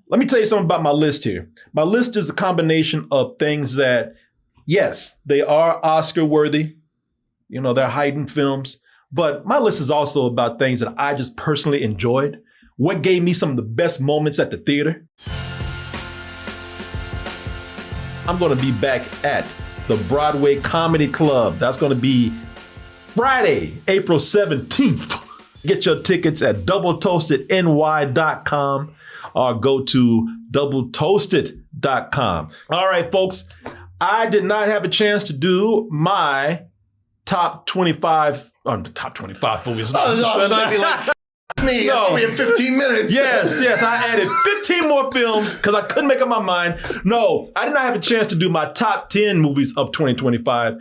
let me tell you something about my list here. My list is a combination of things that, yes, they are Oscar worthy. You know, they're heightened films. But my list is also about things that I just personally enjoyed. What gave me some of the best moments at the theater? I'm going to be back at the Broadway Comedy Club. That's going to be Friday, April 17th. Get your tickets at doubletoastedny.com or go to doubletoasted.com. All right, folks, I did not have a chance to do my top 25 movies. Me, no. We have 15 minutes. Yes, I added 15 more films because I couldn't make up my mind. No, I did not have a chance to do my top 10 movies of 2025.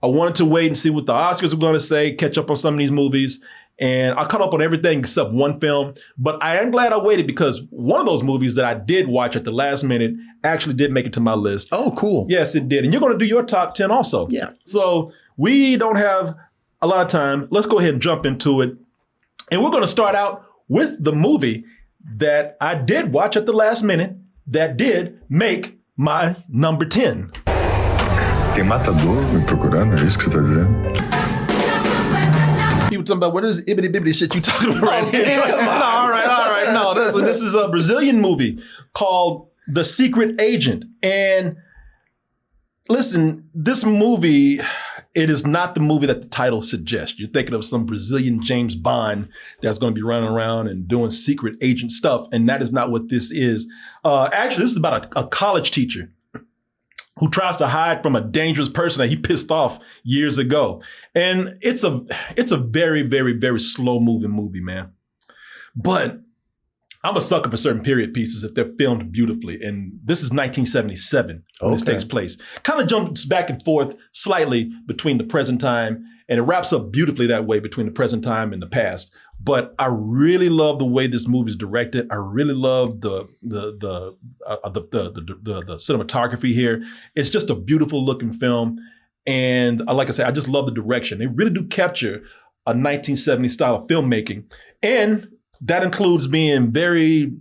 I wanted to wait and see what the Oscars were going to say, catch up on some of these movies. And I caught up on everything except one film. But I am glad I waited because one of those movies that I did watch at the last minute actually did make it to my list. Oh, cool. Yes, it did. And you're going to do your top 10 also. Yeah. So we don't have a lot of time. Let's go ahead and jump into it. And we're going to start out with the movie that I did watch at the last minute that did make my number 10. Tem matador me procurando, é isso que você tá dizendo? People talking about what is ibbity bibbity shit you talking about right here? No, all right. No, this is a Brazilian movie called The Secret Agent. And listen, this movie, it is not the movie that the title suggests. You're thinking of some Brazilian James Bond that's going to be running around and doing secret agent stuff. And that is not what this is. Actually, this is about a college teacher who tries to hide from a dangerous person that he pissed off years ago. And it's a very, very, very slow moving movie, man. But I'm a sucker for certain period pieces if they're filmed beautifully. And this is 1977 when this takes place. Kind of jumps back and forth slightly between the present time, and it wraps up beautifully that way between the present time and the past. But I really love the way this movie is directed. I really love the cinematography here. It's just a beautiful looking film. And like I said, I just love the direction. They really do capture a 1970s style of filmmaking. And that includes being very,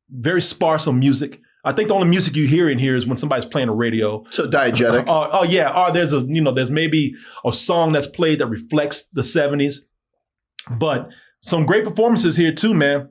very sparse on music. I think the only music you hear in here is when somebody's playing a radio. So diegetic. There's maybe a song that's played that reflects the 70s. But some great performances here too, man.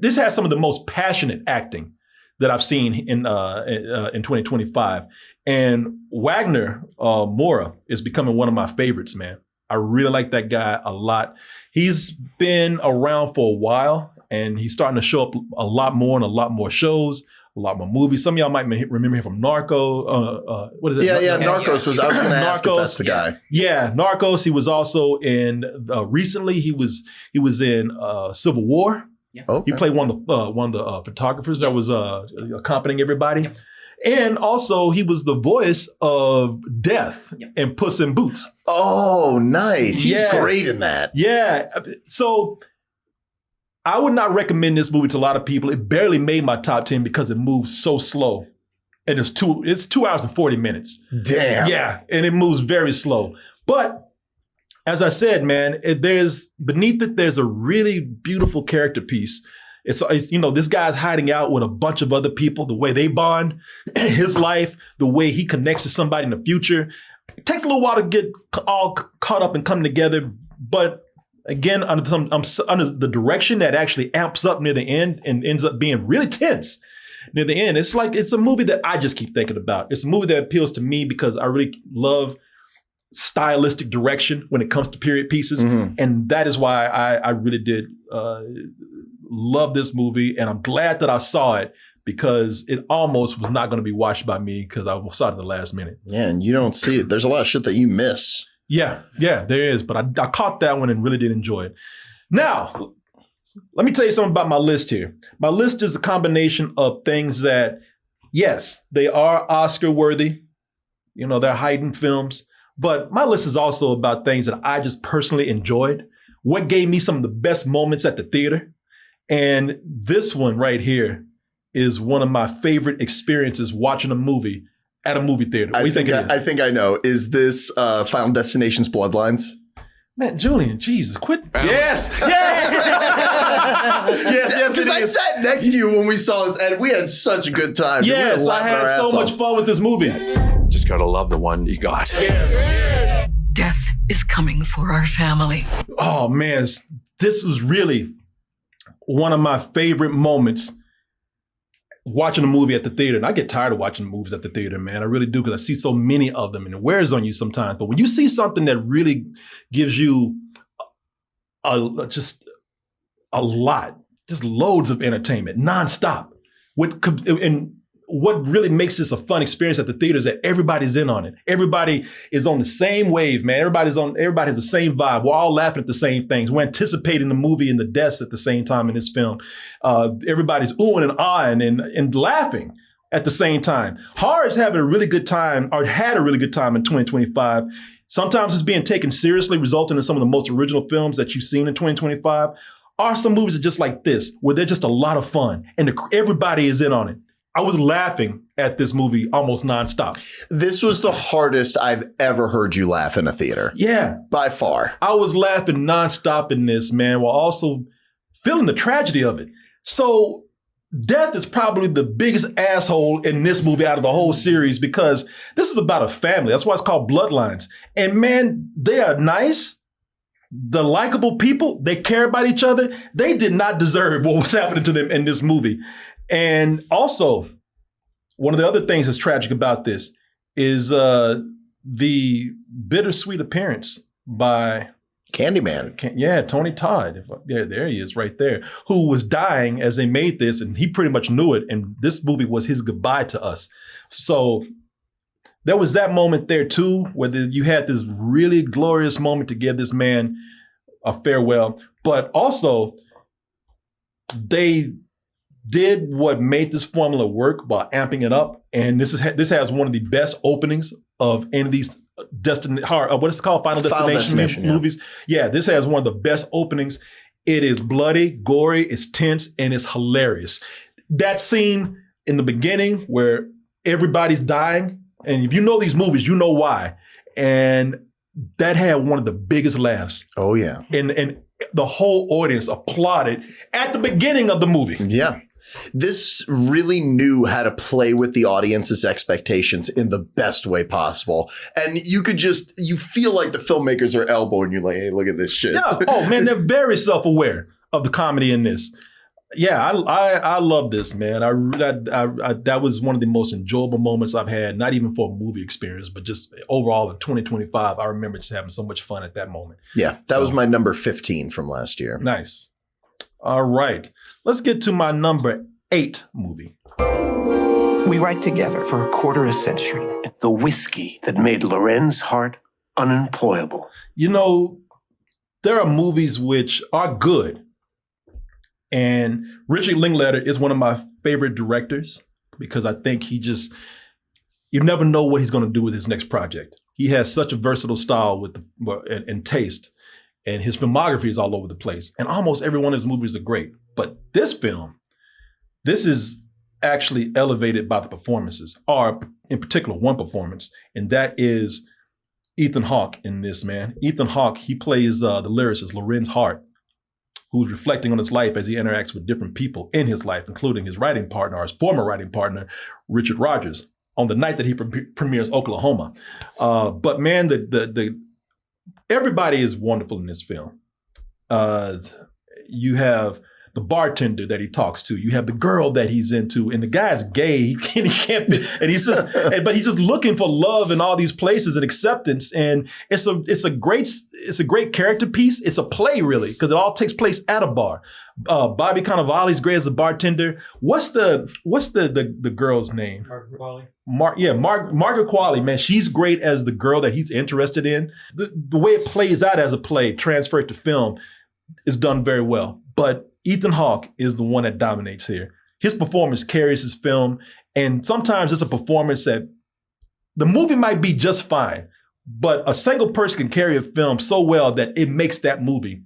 This has some of the most passionate acting that I've seen in 2025. And Wagner Moura is becoming one of my favorites, man. I really like that guy a lot. He's been around for a while, and he's starting to show up a lot more in a lot more shows, a lot more movies. Some of y'all might remember him from Narco. What is it? Yeah. Narcos was. I was going to ask if that's the guy. Yeah, Narcos. He was also in. Recently, he was in Civil War. Yeah. Okay. He played one of the photographers that was accompanying everybody. Yep. And also, he was the voice of Death in Puss in Boots. Oh, nice. He's great in that. Yeah. So I would not recommend this movie to a lot of people. It barely made my top 10 because it moves so slow. And it's 2 hours and 40 minutes. Damn. Yeah. And it moves very slow. But as I said, man, beneath it, there's a really beautiful character piece. It's this guy's hiding out with a bunch of other people, the way they bond, his life, the way he connects to somebody in the future. It takes a little while to get all caught up and come together. But again, under the direction that actually amps up near the end and ends up being really tense near the end. It's a movie that I just keep thinking about. It's a movie that appeals to me because I really love stylistic direction when it comes to period pieces. Mm-hmm. And that is why I really did love this movie, and I'm glad that I saw it because it almost was not going to be watched by me because I saw it at the last minute. Yeah, and you don't see it. There's a lot of shit that you miss. Yeah, there is. But I caught that one and really did enjoy it. Now, let me tell you something about my list here. My list is a combination of things that, yes, they are Oscar worthy. They're heightened films. But my list is also about things that I just personally enjoyed. What gave me some of the best moments at the theater. And this one right here is one of my favorite experiences watching a movie at a movie theater. What do you think it is? I think I know. Is this Final Destination's Bloodlines? Man, Julian, Jesus, quit. Yes. Yes, it is. I sat next to you when we saw this, and we had such a good time. Yes, I had so much fun with this movie. Just gotta love the one you got. Death is coming for our family. Oh man, this was really one of my favorite moments watching a movie at the theater. And I get tired of watching movies at the theater, man. I really do, because I see so many of them and it wears on you sometimes. But when you see something that really gives you just loads of entertainment, nonstop, and what really makes this a fun experience at the theater is that everybody's in on it. Everybody is on the same wave, man. Everybody has the same vibe. We're all laughing at the same things. We're anticipating the movie and the deaths at the same time in this film. Everybody's oohing and ahhing and laughing at the same time. Horror is having a really good time, or had a really good time in 2025. Sometimes it's being taken seriously, resulting in some of the most original films that you've seen in 2025. Or some movies are just like this, where they're just a lot of fun and everybody is in on it. I was laughing at this movie almost nonstop. This was the hardest I've ever heard you laugh in a theater. Yeah. By far. I was laughing nonstop in this, man, while also feeling the tragedy of it. So Death is probably the biggest asshole in this movie out of the whole series, because this is about a family. That's why it's called Bloodlines. And man, they are nice. The likable people, they care about each other. They did not deserve what was happening to them in this movie. And also, one of the other things that's tragic about this is the bittersweet appearance by Candyman. Tony Todd. There he is right there, who was dying as they made this, and he pretty much knew it. And this movie was his goodbye to us. So there was that moment there too, where you had this really glorious moment to give this man a farewell. But also, they did what made this formula work by amping it up. And this has one of the best openings of any of these what is it called? Final Destination movies. Yeah, this has one of the best openings. It is bloody, gory, it's tense, and it's hilarious. That scene in the beginning where everybody's dying, and if you know these movies, you know why. And that had one of the biggest laughs. Oh, yeah. And the whole audience applauded at the beginning of the movie. Yeah. This really knew how to play with the audience's expectations in the best way possible. And you feel like the filmmakers are elbowing you like, hey, look at this shit. Yeah. Oh, man, they're very self-aware of the comedy in this. Yeah, I love this, man. That was one of the most enjoyable moments I've had, not even for a movie experience, but just overall in 2025. I remember just having so much fun at that moment. Yeah, that was my number 15 from last year. Nice. All right. Let's get to my number 8 movie. We write together for a quarter of a century. The whiskey that made Loren's heart unemployable. You know, there are movies which are good. And Richard Linklater is one of my favorite directors, because I think you never know what he's going to do with his next project. He has such a versatile style and taste. And his filmography is all over the place. And almost every one of his movies are great. But this is actually elevated by the performances, or in particular one performance, and that is Ethan Hawke in this, man. Ethan Hawke, he plays the lyricist, Loren's heart, who's reflecting on his life as he interacts with different people in his life, including his writing partner, or his former writing partner, Richard Rodgers, on the night that he premieres Oklahoma. But man, everybody is wonderful in this film. You have the bartender that he talks to. You have the girl that he's into, and the guy's gay. He can't, and he's just, but he's just looking for love in all these places and acceptance. And it's a great character piece. It's a play, really, because it all takes place at a bar. Bobby Cannavale's great as a bartender. What's the girl's name? Margaret Qualley. Margaret Qualley, man, she's great as the girl that he's interested in. The way it plays out as a play, transferred to film, is done very well. But Ethan Hawke is the one that dominates here. His performance carries his film, and sometimes it's a performance that the movie might be just fine, but a single person can carry a film so well that it makes that movie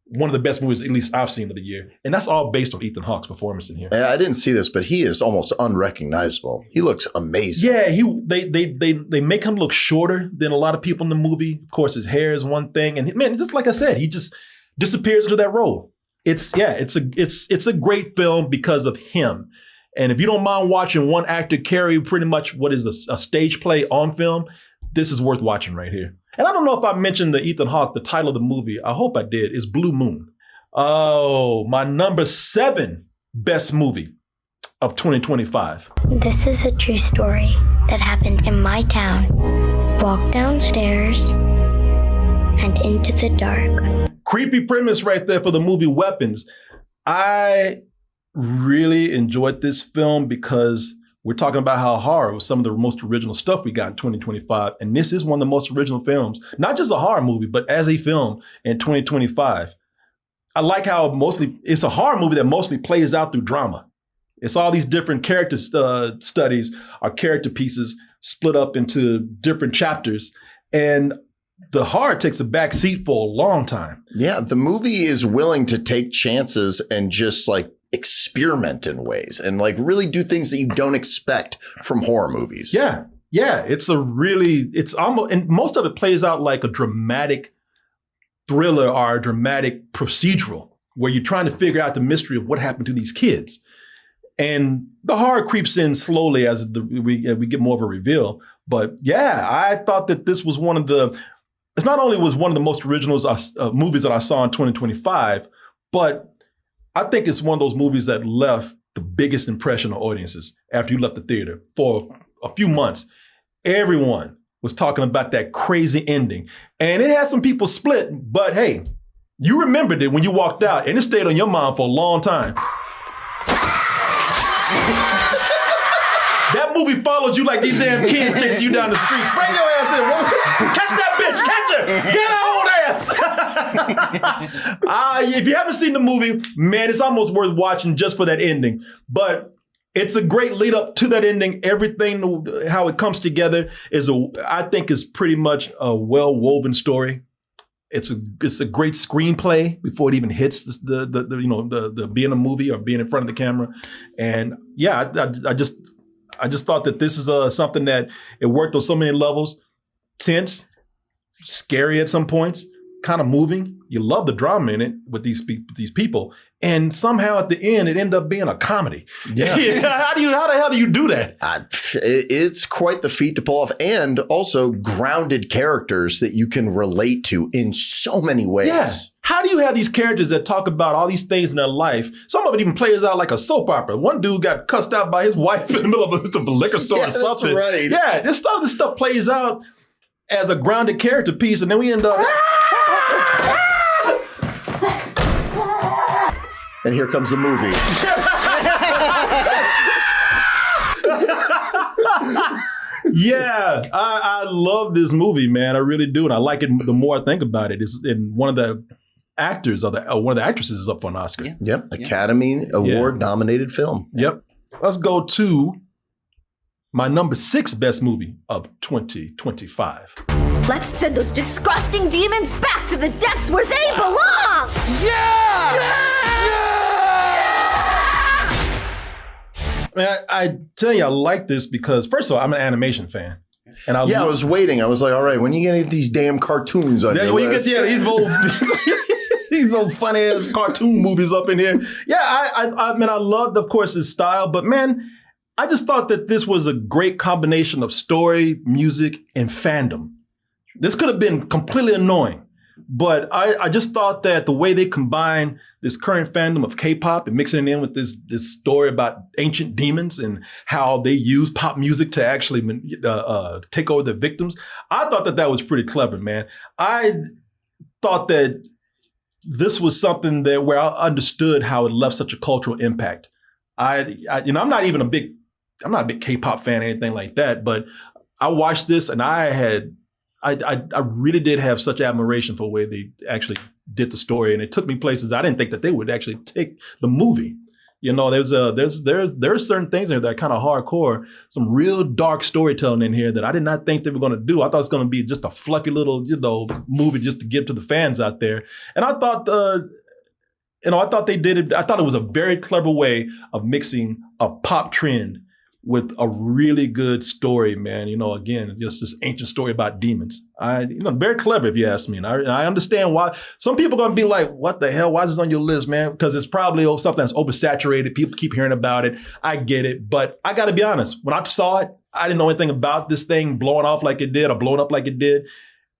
one of the best movies, at least I've seen of the year. And that's all based on Ethan Hawke's performance in here. I didn't see this, but he is almost unrecognizable. He looks amazing. Yeah, they make him look shorter than a lot of people in the movie. Of course, his hair is one thing. And man, just like I said, he just disappears into that role. it's a great film because of him. And if you don't mind watching one actor carry pretty much what is a stage play on film, this is worth watching right here. And I don't know if I mentioned the Ethan Hawke, the title of the movie. I hope I did. Is Blue Moon. Oh, my number 7 best movie of 2025. This is a true story that happened in my town. Walk downstairs and into the dark. Creepy premise right there for the movie Weapons. I really enjoyed this film because we're talking about how horror was some of the most original stuff we got in 2025. And this is one of the most original films, not just a horror movie, but as a film in 2025. I like how it's a horror movie that mostly plays out through drama. It's all these different character studies or character pieces split up into different chapters. And the horror takes a back seat for a long time. Yeah, the movie is willing to take chances and just like experiment in ways and like really do things that you don't expect from horror movies. Yeah. It's almost, and most of it plays out like a dramatic thriller or a dramatic procedural where you're trying to figure out the mystery of what happened to these kids. And the horror creeps in slowly as we get more of a reveal. But yeah, I thought that this was it not only was one of the most original movies that I saw in 2025, but I think it's one of those movies that left the biggest impression on audiences after you left the theater. For a few months, everyone was talking about that crazy ending. And it had some people split, but hey, you remembered it when you walked out and it stayed on your mind for a long time. That movie followed you like these damn kids chasing you down the street. Bring your ass in. Catch that bitch. Catch her. Get her old ass. If you haven't seen the movie, man, it's almost worth watching just for that ending. But it's a great lead up to that ending. Everything, how it comes together I think is pretty much a well-woven story. It's a great screenplay before it even hits the being a movie or being in front of the camera. And yeah, I just thought that this is something that it worked on so many levels. Tense, scary at some points, kind of moving. You love the drama in it with these people. And somehow at the end, it ended up being a comedy. Yeah. How the hell do you do that? It's quite the feat to pull off, and also grounded characters that you can relate to in so many ways. Yeah. How do you have these characters that talk about all these things in their life? Some of it even plays out like a soap opera. One dude got cussed out by his wife in the middle of a liquor store or something. That's right. Yeah, this stuff plays out as a grounded character piece, and then we end up... And here comes the movie. Yeah, I love this movie, man. I really do. And I like it the more I think about it. And one of the actors or one of the actresses is up for an Oscar. Yeah. Yep. Academy Award nominated film. Yep. Let's go to my number 6 best movie of 2025. Let's send those disgusting demons back to the depths where they belong! Yeah! Man, I tell you, I like this because, first of all, I'm an animation fan. And I was waiting. I was like, all right, when are you going to get these damn cartoons on your list? These old funny-ass cartoon movies up in here. Yeah, I loved, of course, his style. But, man, I just thought that this was a great combination of story, music, and fandom. This could have been completely annoying. But I just thought that the way they combine this current fandom of K-pop and mixing it in with this story about ancient demons and how they use pop music to actually take over the victims, I thought that was pretty clever, man. I thought that this was something where I understood how it left such a cultural impact. I'm not a big K-pop fan or anything like that, but I watched this and I really did have such admiration for the way they actually did the story, and it took me places I didn't think that they would actually take the movie. You know, there's certain things in there that are kind of hardcore, some real dark storytelling in here that I did not think they were going to do. I thought it was going to be just a fluffy little, movie just to give to the fans out there. And I thought, I thought they did it. I thought it was a very clever way of mixing a pop trend with a really good story, man. You know, again, just this ancient story about demons. Very clever if you ask me. And I understand why some people are going to be like, what the hell? Why is this on your list, man? Because it's probably something that's oversaturated. People keep hearing about it. I get it. But I got to be honest. When I saw it, I didn't know anything about this thing blowing off like it did or blowing up like it did.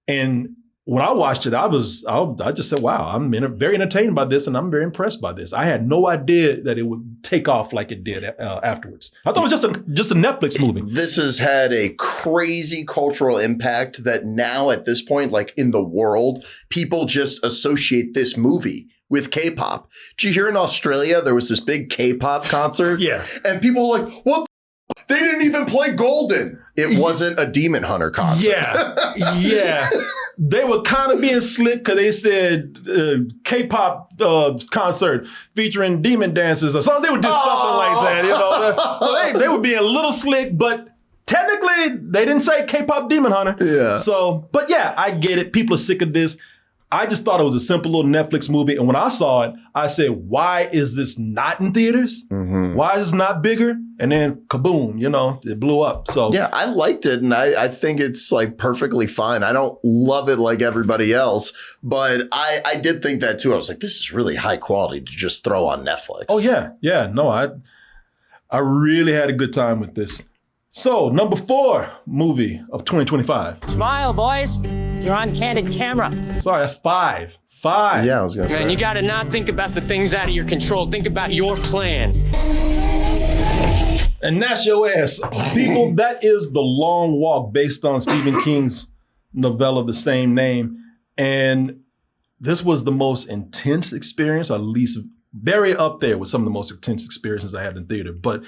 And when I watched it, I just said, wow, I'm very entertained by this and I'm very impressed by this. I had no idea that it would take off like it did afterwards. I thought it was just a Netflix movie. This has had a crazy cultural impact that now at this point, like in the world, people just associate this movie with K-pop. Did you hear in Australia, there was this big K-pop concert? Yeah. And people were like, what? They didn't even play Golden. It wasn't a Demon Hunter concert. Yeah. They were kind of being slick because they said K-pop concert featuring demon dancers or something. They would do something like that, you know. So they were being a little slick, but technically they didn't say K-pop Demon Hunter. Yeah. So, but yeah, I get it. People are sick of this. I just thought it was a simple little Netflix movie. And when I saw it, I said, why is this not in theaters? Mm-hmm. Why is this not bigger? And then kaboom, you know, it blew up. So yeah, I liked it. And I think it's like perfectly fine. I don't love it like everybody else, but I did think that too. I was like, this is really high quality to just throw on Netflix. Oh yeah. Yeah. No, I really had a good time with this. So number 4 movie of 2025. Smile, boys. You're on candid camera. Sorry, that's 5. 5. Yeah, I was going to say. Man, you got to not think about the things out of your control. Think about your plan. And that's your ass. People, that is The Long Walk based on Stephen King's novella of the same name. And this was the most intense experience, or at least very up there with some of the most intense experiences I had in theater. But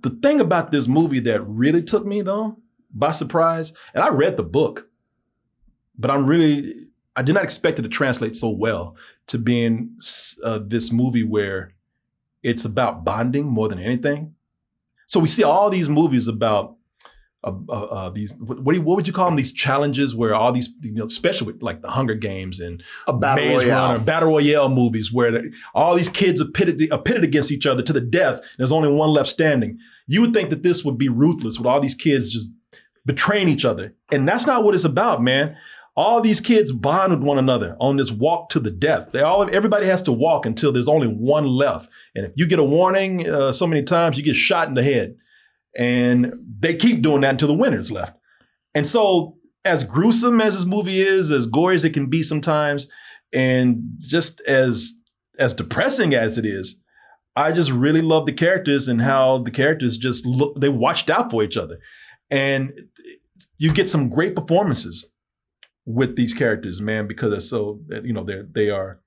the thing about this movie that really took me, though, by surprise, and I read the book, but I did not expect it to translate so well to being this movie where it's about bonding more than anything. So we see all these movies about these, what would you call them? These challenges where all these, you know, especially with like the Hunger Games and a Battle Royale movies where all these kids are pitted against each other to the death. There's only one left standing. You would think that this would be ruthless with all these kids just betraying each other. And that's not what it's about, man. All these kids bond with one another on this walk to the death. Everybody has to walk until there's only one left. And if you get a warning so many times, you get shot in the head. And they keep doing that until the winner's left. And so as gruesome as this movie is, as gory as it can be sometimes, and just as depressing as it is, I just really love the characters and how the characters just they watched out for each other. And you get some great performances with these characters, man, because they're so, you know, they're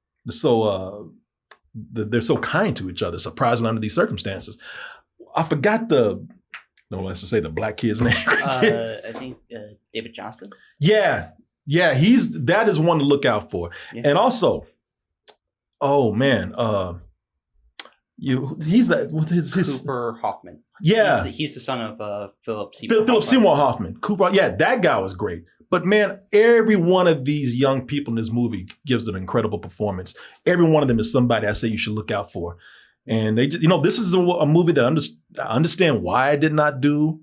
so kind to each other, surprisingly under these circumstances. I forgot let's just say the black kid's name. I think David Johnson. Yeah, that is one to look out for. Yeah. And also, oh man, he's his Cooper Hoffman. Yeah, he's the son of Philip Seymour Hoffman. Cooper, yeah, that guy was great. But man, every one of these young people in this movie gives an incredible performance. Every one of them is somebody I say you should look out for. And they just, you know, this is a movie that I understand why I did not do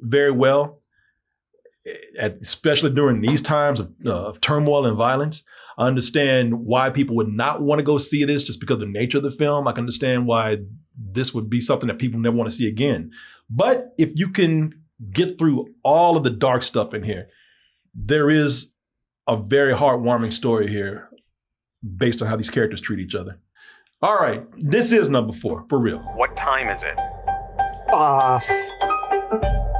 very well, especially during these times of turmoil and violence. I understand why people would not want to go see this just because of the nature of the film. I can understand why this would be something that people never want to see again. But if you can get through all of the dark stuff in here, there is a very heartwarming story here based on how these characters treat each other. All right, this is number 4, for real. What time is it?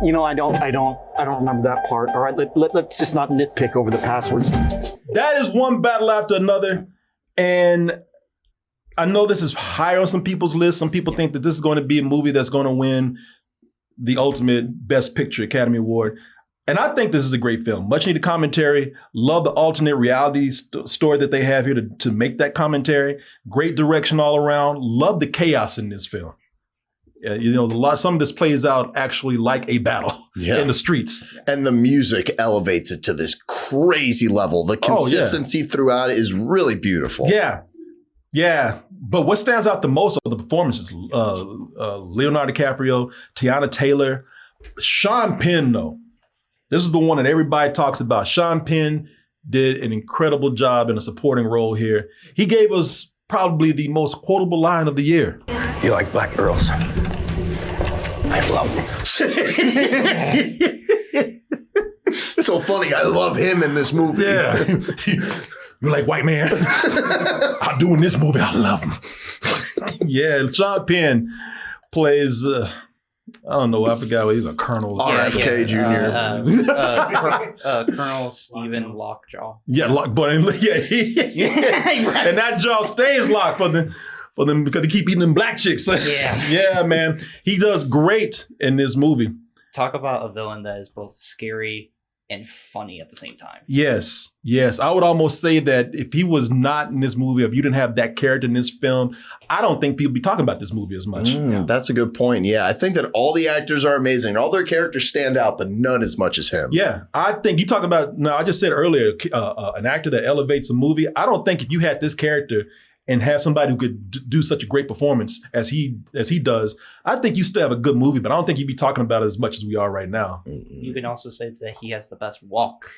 You know, I don't remember that part. All right, let's just not nitpick over the passwords. That is one battle after another, and I know this is higher on some people's list. Some people think that this is going to be a movie that's going to win the ultimate Best Picture Academy Award. And I think this is a great film. Much needed commentary. Love the alternate reality story that they have here to make that commentary. Great direction all around. Love the chaos in this film. You know, some of this plays out actually like a battle in the streets. And the music elevates it to this crazy level. The consistency throughout it is really beautiful. Yeah. Yeah, but what stands out the most are the performances. Leonardo DiCaprio, Tiana Taylor, Sean Penn, though. This is the one that everybody talks about. Sean Penn did an incredible job in a supporting role here. He gave us probably the most quotable line of the year. You like black girls? I love them. It's so funny. I love him in this movie. Yeah. You're like, white man, I do in this movie, I love him. Yeah, Sean Penn plays, I don't know, I forgot what he's a colonel. RFK Jr. Colonel Stephen Lockjaw. Yeah, but and that jaw stays locked for them because they keep eating them black chicks. Yeah, man. He does great in this movie. Talk about a villain that is both scary and funny at the same time. Yes. I would almost say that if he was not in this movie, if you didn't have that character in this film, I don't think people would be talking about this movie as much. That's a good point. Yeah, I think that all the actors are amazing. All their characters stand out, but none as much as him. Yeah, I think you talk about, I just said earlier, an actor that elevates a movie. I don't think if you had this character and have somebody who could do such a great performance as he does, I think you still have a good movie, but I don't think you'd be talking about it as much as we are right now. You can also say that he has the best walk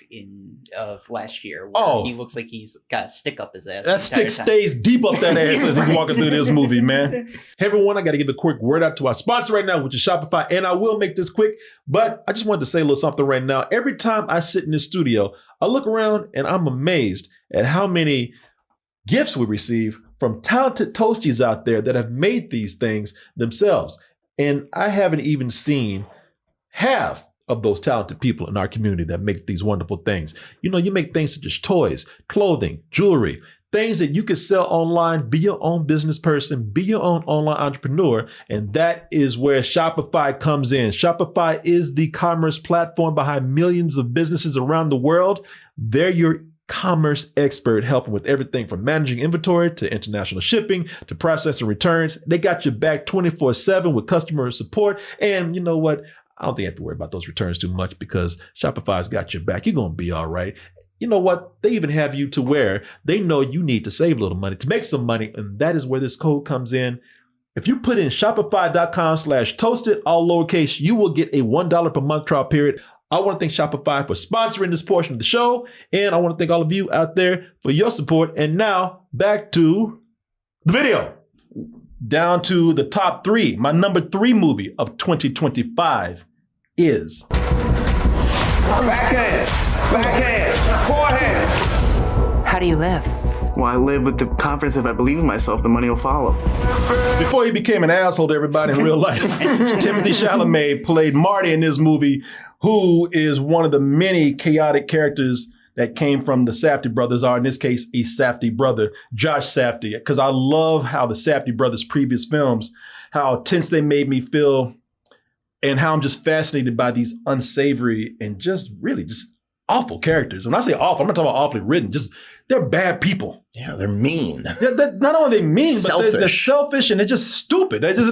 of last year, where he looks like he's got a stick up his ass. That stick stays deep up that ass as he's walking through this movie, man. Hey, everyone, I got to give a quick word out to our sponsor right now, which is Shopify, and I will make this quick, but I just wanted to say a little something right now. Every time I sit in this studio, I look around and I'm amazed at how many gifts we receive from talented toasties out there that have made these things themselves. And I haven't even seen half of those talented people in our community that make these wonderful things. You know, you make things such as toys, clothing, jewelry, things that you can sell online, be your own business person, be your own online entrepreneur. And that is where Shopify comes in. Shopify is the commerce platform behind millions of businesses around the world. They're your commerce expert, helping with everything from managing inventory to international shipping to processing returns. They got your back 24/7 with customer support. And you know what? I don't think you have to worry about those returns too much because Shopify's got your back. You're going to be all right. You know what? They even have you to where they know you need to save a little money to make some money. And that is where this code comes in. If you put in shopify.com/toasted, all lowercase, you will get a $1 per month trial period. I want to thank Shopify for sponsoring this portion of the show. And I want to thank all of you out there for your support. And now back to the video. Down to the top three. My number 3 movie of 2025 is Backhand, forehand. How do you live? Well, I live with the confidence that if I believe in myself, the money will follow. Before he became an asshole to everybody in real life, Timothée Chalamet played Marty in this movie, who is one of the many chaotic characters that came from the Safdie brothers, or in this case, a Safdie brother, Josh Safdie. Because I love how the Safdie brothers' previous films, how tense they made me feel, and how I'm just fascinated by these unsavory and just really just awful characters. When I say awful, I'm not talking about awfully written. Just they're bad people. Yeah, they're mean. Not only are they mean, selfish. But they're selfish and they're just stupid. They just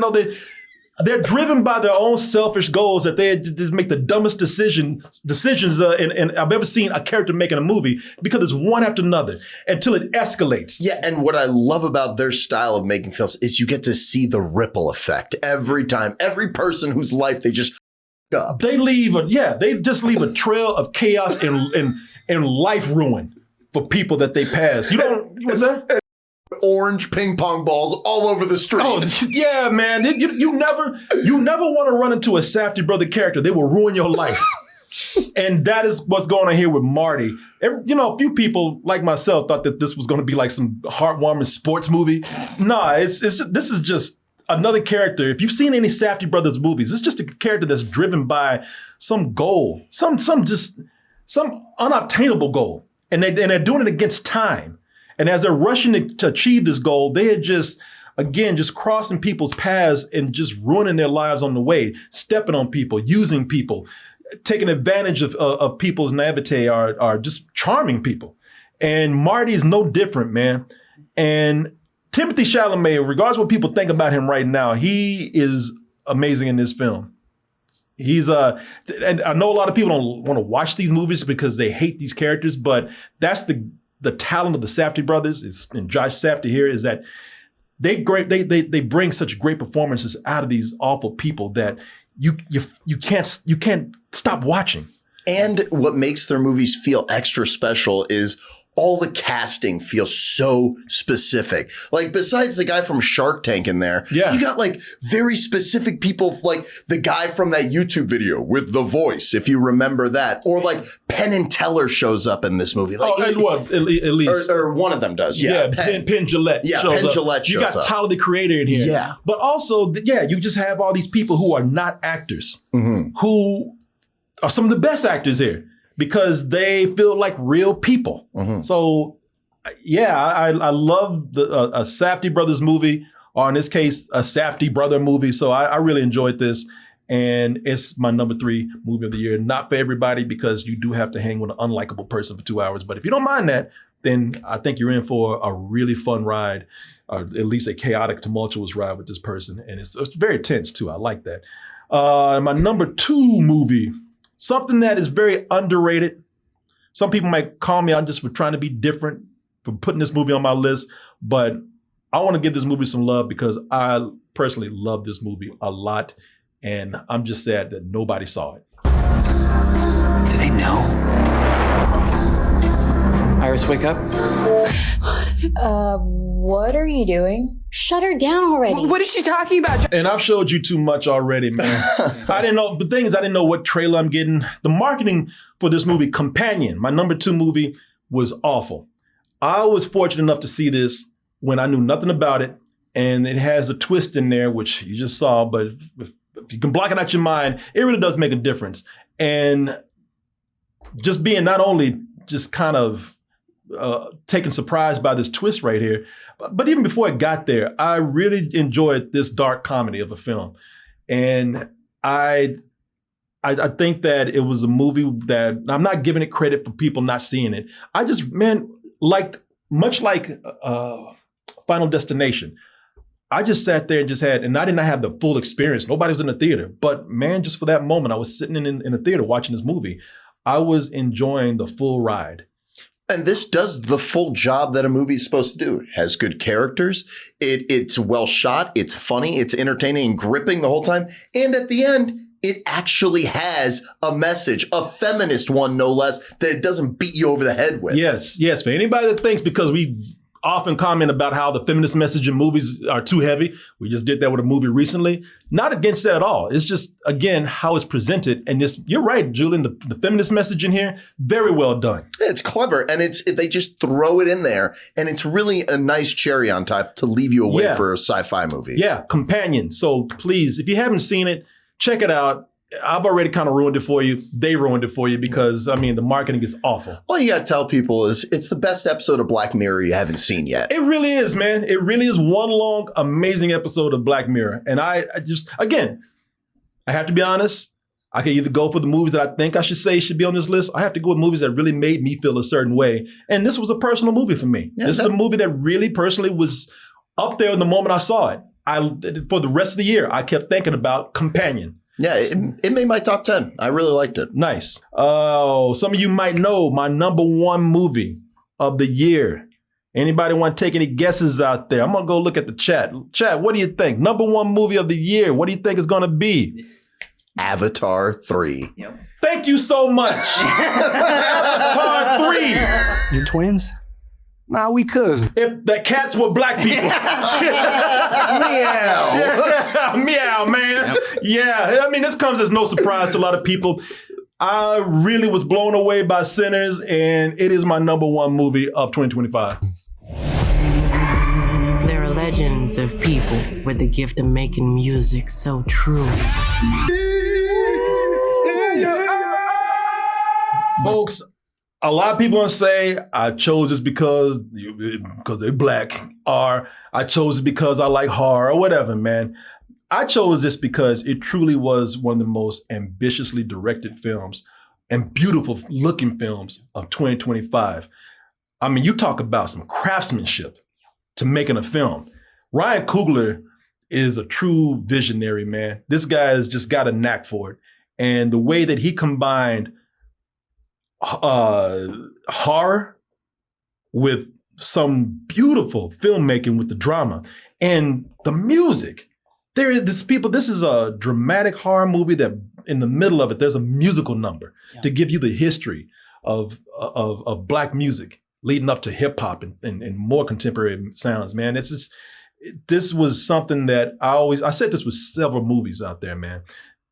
they're driven by their own selfish goals that they just make the dumbest decisions and I've ever seen a character make in a movie because it's one after another until it escalates. Yeah, and what I love about their style of making films is you get to see the ripple effect every time. Every person whose life they just up. They just leave a trail of chaos and life ruin for people that they pass. You don't, what's that? Orange ping pong balls all over the street. Oh, yeah, man. You never want to run into a Safdie brother character. They will ruin your life. And that is what's going on here with Marty. A few people like myself thought that this was going to be like some heartwarming sports movie. Nah, this is just another character. If you've seen any Safdie brothers movies, it's just a character that's driven by some goal, some unobtainable goal. And they're doing it against time. And as they're rushing to achieve this goal, they are just crossing people's paths and just ruining their lives on the way, stepping on people, using people, taking advantage of people's naivete, are just charming people. And Marty is no different, man. And Timothée Chalamet, regardless of what people think about him right now, he is amazing in this film. He's and I know a lot of people don't want to watch these movies because they hate these characters, but that's the the talent of the Safdie brothers and Josh Safdie here is that they bring such great performances out of these awful people that you can't stop watching. And what makes their movies feel extra special is all the casting feels so specific. Like besides the guy from Shark Tank in there, you got like very specific people, like the guy from that YouTube video with the voice, if you remember that, or like Penn and Teller shows up in this movie. Like, at least, or one of them does. Yeah, Penn Jillette. Yeah, Penn Jillette. You got Tyler the Creator in here. Yeah, but also, you just have all these people who are not actors, who are some of the best actors here, because they feel like real people. So, I love a Safdie Brothers movie, or in this case, a Safdie brother movie. So I really enjoyed this, and it's my number 3 movie of the year. Not for everybody, because you do have to hang with an unlikable person for 2 hours. But if you don't mind that, then I think you're in for a really fun ride, or at least a chaotic, tumultuous ride with this person. And it's very tense too. I like that. My number 2 movie, something that is very underrated. Some people might call me out just for trying to be different, for putting this movie on my list, but I want to give this movie some love because I personally love this movie a lot, and I'm just sad that nobody saw it. Do they know? Iris, wake up. What are you doing? Shut her down already. What is she talking about? And I've showed you too much already, man. I didn't know. The thing is, I didn't know what trailer I'm getting. The marketing for this movie, Companion, my number 2 movie, was awful. I was fortunate enough to see this when I knew nothing about it. And it has a twist in there, which you just saw. But if you can block it out your mind, it really does make a difference. And just being not only just kind of taken surprised by this twist right here, but even before it got there, I really enjoyed this dark comedy of a film. And I think that it was a movie that, I'm not giving it credit for people not seeing it. I just, much like Final Destination, I just sat there and and I did not have the full experience. Nobody was in the theater, but man, just for that moment, I was sitting in a theater watching this movie. I was enjoying the full ride. And this does the full job that a movie is supposed to do. It has good characters. It's well shot. It's funny. It's entertaining and gripping the whole time. And at the end, it actually has a message, a feminist one, no less, that it doesn't beat you over the head with. Yes. For anybody that thinks, because we often comment about how the feminist message in movies are too heavy. We just did that with a movie recently. Not against that at all. It's just, again, how it's presented. And you're right, Julian, the feminist message in here, very well done. It's clever. And they just throw it in there. And it's really a nice cherry on top to leave you away for a sci-fi movie. Yeah, Companion. So please, if you haven't seen it, check it out. I've already kind of ruined it for you. They ruined it for you because, the marketing is awful. All you got to tell people is it's the best episode of Black Mirror you haven't seen yet. It really is, man. It really is one long, amazing episode of Black Mirror. And I just, again, I have to be honest. I can either go for the movies that I think I should say should be on this list. I have to go with movies that really made me feel a certain way. And this was a personal movie for me. This is a movie that really personally was up there in the moment I saw it. For the rest of the year, I kept thinking about Companion. Yeah, it made my top 10. I really liked it. Nice. Oh, some of you might know my number 1 movie of the year. Anybody want to take any guesses out there? I'm going to go look at the chat. Chat, what do you think? Number 1 movie of the year. What do you think it's going to be? Avatar 3. Yep. Thank you so much. Avatar 3. You twins? Nah, we cousins. If the cats were black people. Meow. Meow, man. Yep. Yeah. This comes as no surprise to a lot of people. I really was blown away by Sinners, and it is my number 1 movie of 2025. There are legends of people with the gift of making music so true. Folks, a lot of people want to say, I chose this because they're black, or I chose it because I like horror, or whatever, man. I chose this because it truly was one of the most ambitiously directed films and beautiful looking films of 2025. You talk about some craftsmanship to making a film. Ryan Coogler is a true visionary, man. This guy has just got a knack for it. And the way that he combined horror with some beautiful filmmaking with the drama and the music. This is a dramatic horror movie that in the middle of it, there's a musical number to give you the history of Black music leading up to hip hop and more contemporary sounds, man. This was something that I said this with several movies out there, man.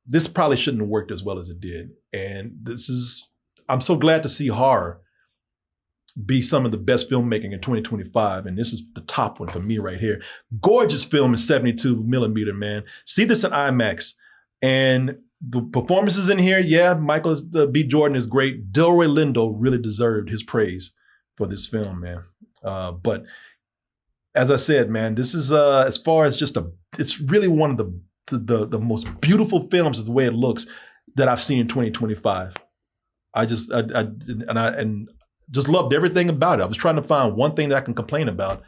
This probably shouldn't have worked as well as it did. And I'm so glad to see horror be some of the best filmmaking in 2025. And this is the top one for me right here. Gorgeous film in 72 millimeter, man. See this in IMAX. And the performances in here, yeah, Michael B. Jordan is great. Delroy Lindo really deserved his praise for this film, man. But as I said, man, this is as far as it's really one of the most beautiful films is the way it looks that I've seen in 2025. I just loved everything about it. I was trying to find one thing that I can complain about.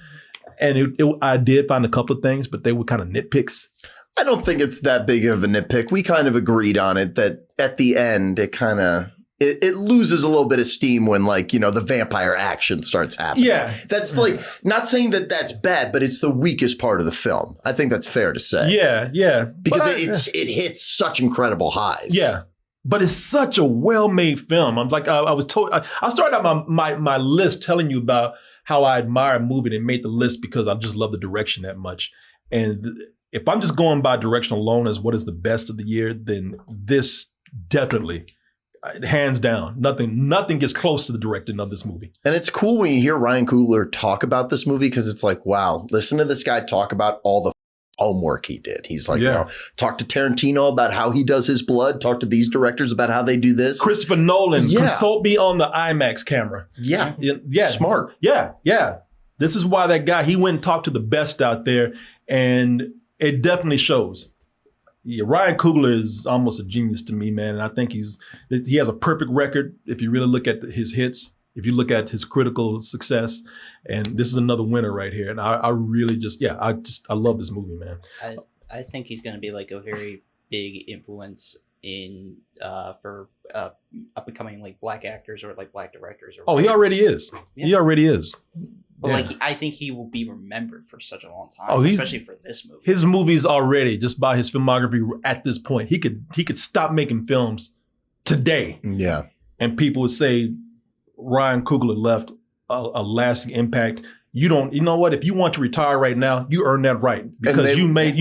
And I did find a couple of things, but they were kind of nitpicks. I don't think it's that big of a nitpick. We kind of agreed on it that at the end, it loses a little bit of steam when the vampire action starts happening. Yeah. That's not saying that that's bad, but it's the weakest part of the film. I think that's fair to say. Yeah. Because it hits such incredible highs. Yeah. But it's such a well-made film. I'm like, I was told, I started out my list telling you about how I admire a movie and made the list because I just love the direction that much. And if I'm just going by direction alone as what is the best of the year, then this definitely, hands down, nothing gets close to the directing of this movie. And it's cool when you hear Ryan Coogler talk about this movie because it's like, wow, listen to this guy talk about all the homework he did. He's like, talk to Tarantino about how he does his blood. Talk to these directors about how they do this. Christopher Nolan, consult me on the IMAX camera. Yeah. Smart. Yeah. This is why that guy, he went and talked to the best out there, and it definitely shows. Yeah, Ryan Coogler is almost a genius to me, man. And I think he has a perfect record if you really look at his hits, if you look at his critical success. And this is another winner right here. And I really I love this movie, man. I think he's going to be like a very big influence in for up and coming like Black actors or like Black directors. Or he already is. Yeah. He already is. But I think he will be remembered for such a long time, especially for this movie. His movies already, just by his filmography at this point, he could stop making films today. Yeah. And people would say Ryan Coogler left a lasting impact. You know what? If you want to retire right now, you earn that right because you made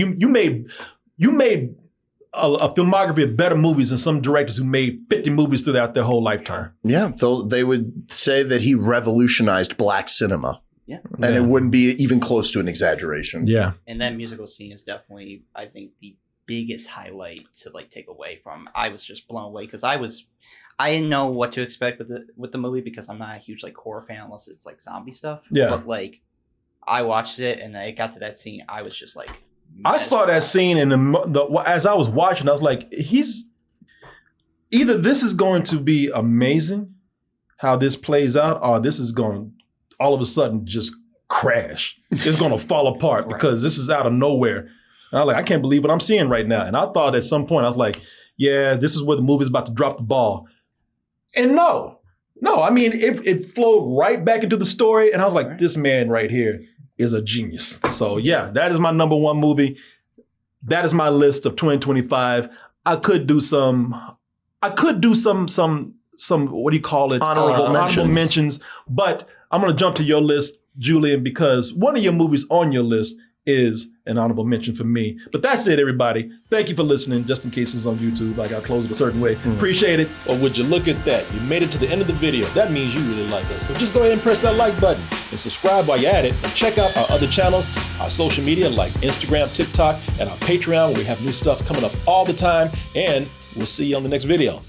a filmography of better movies than some directors who made 50 movies throughout their whole lifetime. Yeah, they would say that he revolutionized Black cinema. Yeah. And it wouldn't be even close to an exaggeration. Yeah. And that musical scene is definitely, I think, the biggest highlight to take away from. I was just blown away because I didn't know what to expect with the movie because I'm not a huge horror fan unless it's zombie stuff. Yeah. But I watched it and it got to that scene, I was just like, I saw that scene and as I was watching, I was like, either this is going to be amazing how this plays out, or this is going all of a sudden just crash. It's going to fall apart because this is out of nowhere. And I'm like, I can't believe what I'm seeing right now. And I thought at some point, I was like, yeah, this is where the movie's about to drop the ball. And no, I mean, it flowed right back into the story. And I was like, this man right here is a genius. So yeah, that is my number one movie. That is my list of 2025. I could do some what do you call it? Honorable mentions. But I'm going to jump to your list, Julian, because one of your movies on your list is an honorable mention for me. But that's it, everybody. Thank you for listening. Just in case it's on YouTube, I got to close it a certain way. Appreciate it. Or would you look at that? You made it to the end of the video. That means you really like us. So just go ahead and press that like button and subscribe while you're at it. And check out our other channels, our social media like Instagram, TikTok, and our Patreon, where we have new stuff coming up all the time. And we'll see you on the next video.